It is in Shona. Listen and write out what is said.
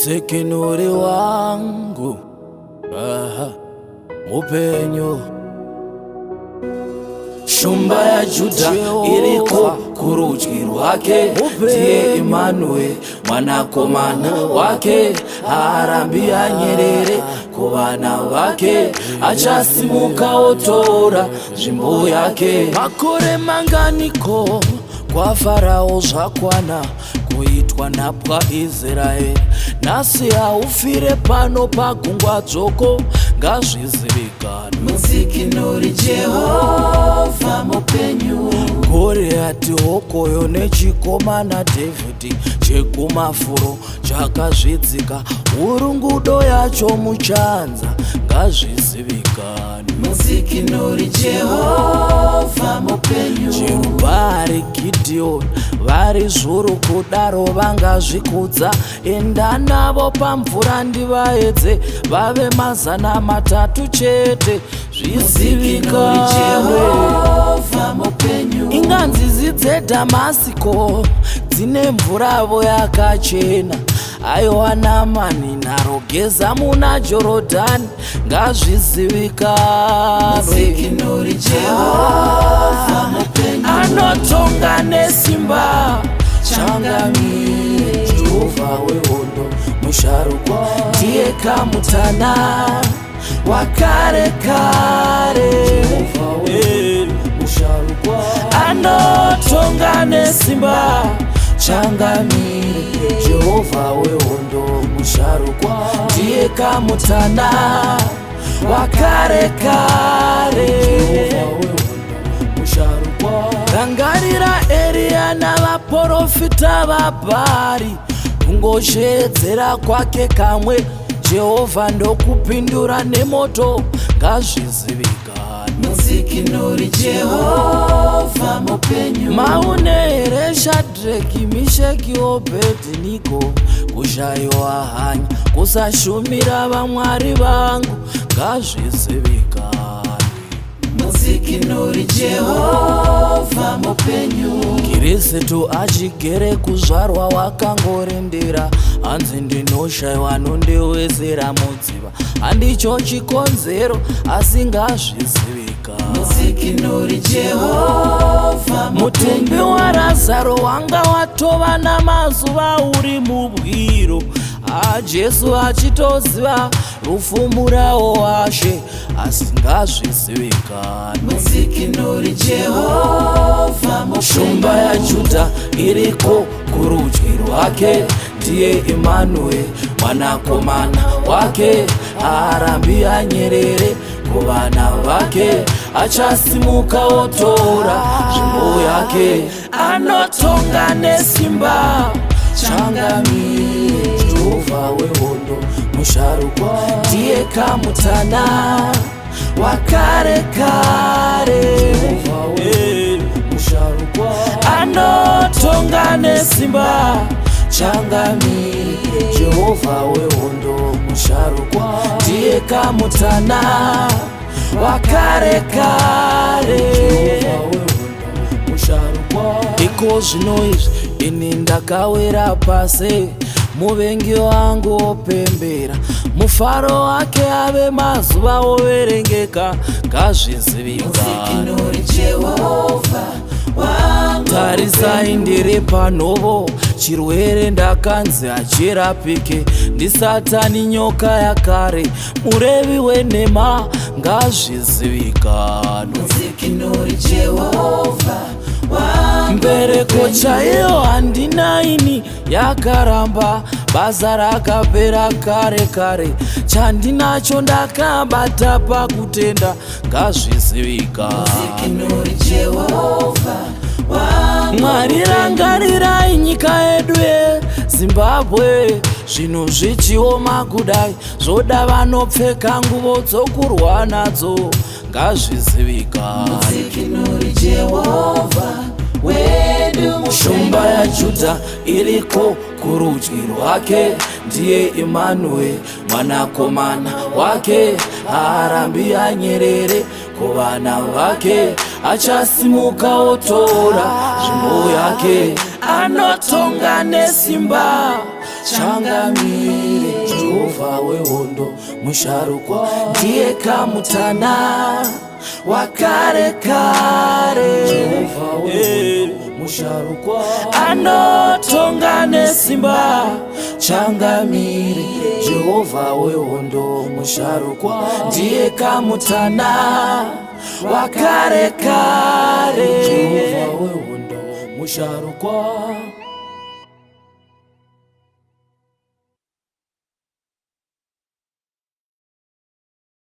Tekina wangu Mupenyu. Shumba ya Juda iriko kurudyi rwake, ndiye Emmanuel mwanakomana wake. Harambi anyerere ku bana bake, achasimuka otora nzvimbo yake. Makore manganiko kwa Farao zvakwana kuitwa napwa Israeli. Nasi haufire pano pagungwa dzoko, ngazvizivikanwe. Mudzikinuri Jehovah Mupenyu. Goriati hokoyo nechikomana David chekumafuro chakazvidzika, urungudo yacho muchanza ngazvizivikanwe. Mudzikinuri Jehovah Mupenyu. Jerubari Gideoni vari zvuru kudaro vangazvikudza, enda navo pamvura ndivaedze vave 300 chete, zvizivikanwe. Inganzizi dzeDhamasiko dzine mvuravo yakachena, aiwa Namani narogeza muna Jorodhani ngazvizivikanwe. Anotonga nesimba changamire, Jehovah wehondo musharukwa, ndiye kamutana wakare kare. Anotonga nesimba changamire, Jehovah wehondo musharukwa, ndiye kamutana wakare kare. Rangarira Elia navaprofita vaBhari, kungoshedzera kwake kamwe Jehovah ndokupindura nemoto ngazvizivikanwe. Mudzikinuri Jehovah Mupenyu. Maune here Shadreki, Misheki, Obediniko, kushayiwa hanya kusashumira vamwari vangu ngazvizivikanwe. Mudzikinuri Jehovah Mupenyu. Kristu achigere kuzvarwa wakangorindira, hanzi ndinoshayiwa nondewedzera mudziva, handicho chikonzero asi ngazvizivikanwe. Mudzikinuri Jehovah Mutumbi waRazaro wanga watova namazuva uri mubwiro, Jesu achitoziva rufumurawo washe asi ngazvizivikanwe. Mudzikinuri Jehovah Mupenyu. Shumba ya Juda iriko kurudyi rwake, ndiye Emmanuel mwanakomana wake. Harambi anyerere ku bana bake, achasimuka otora nzvimbo yake. Anotonga nesimba changamire, Jehovah wehondo musharukwa, ndiye kamutana wakare kare. Anotonga nesimba changamire, Jehovah wehondo musharukwa, ndiye kamutana wakare kare. Iko zvino izvi ini ndakawira pasi, muvengi wangu opembera, mufaro wake ave mazuva overengeka ngazvizivikanwe. Tarisai ndiri panhovo, chirwere ndakanzi hachirapike, ndiSatani nyoka yakare, murevi wenhema ngazvizivikanwe. Mbereko chaiyo handinaini yakaramba, basa rakapera kare kare, chandinacho ndakabata pakutenda ngazvizivikanwe. Mwari rangarirai nyika yedu yeZimbabwe, zvinhu zvichioma kudai, zvoda vanopfeka nguvo dzokurwa nadzo ngazvizivikanwe. Shumba ya Juda iriko kurudyi rwake, ndiye Emmanuel mwanakomana wake. Harambi anyerere kuvana vake achasimuka otora nzvimbo yake, anotonga nesimba. Changamire Jehovha wehondo musharukwa, ndiye kamutana wakare kare. Jehovha wehondo musharukwa, anotonga nesimba. Changamire Jehovha wehondo musharukwa, ndiye kamutana wakare kare. Jehovha wehondo musharukwa.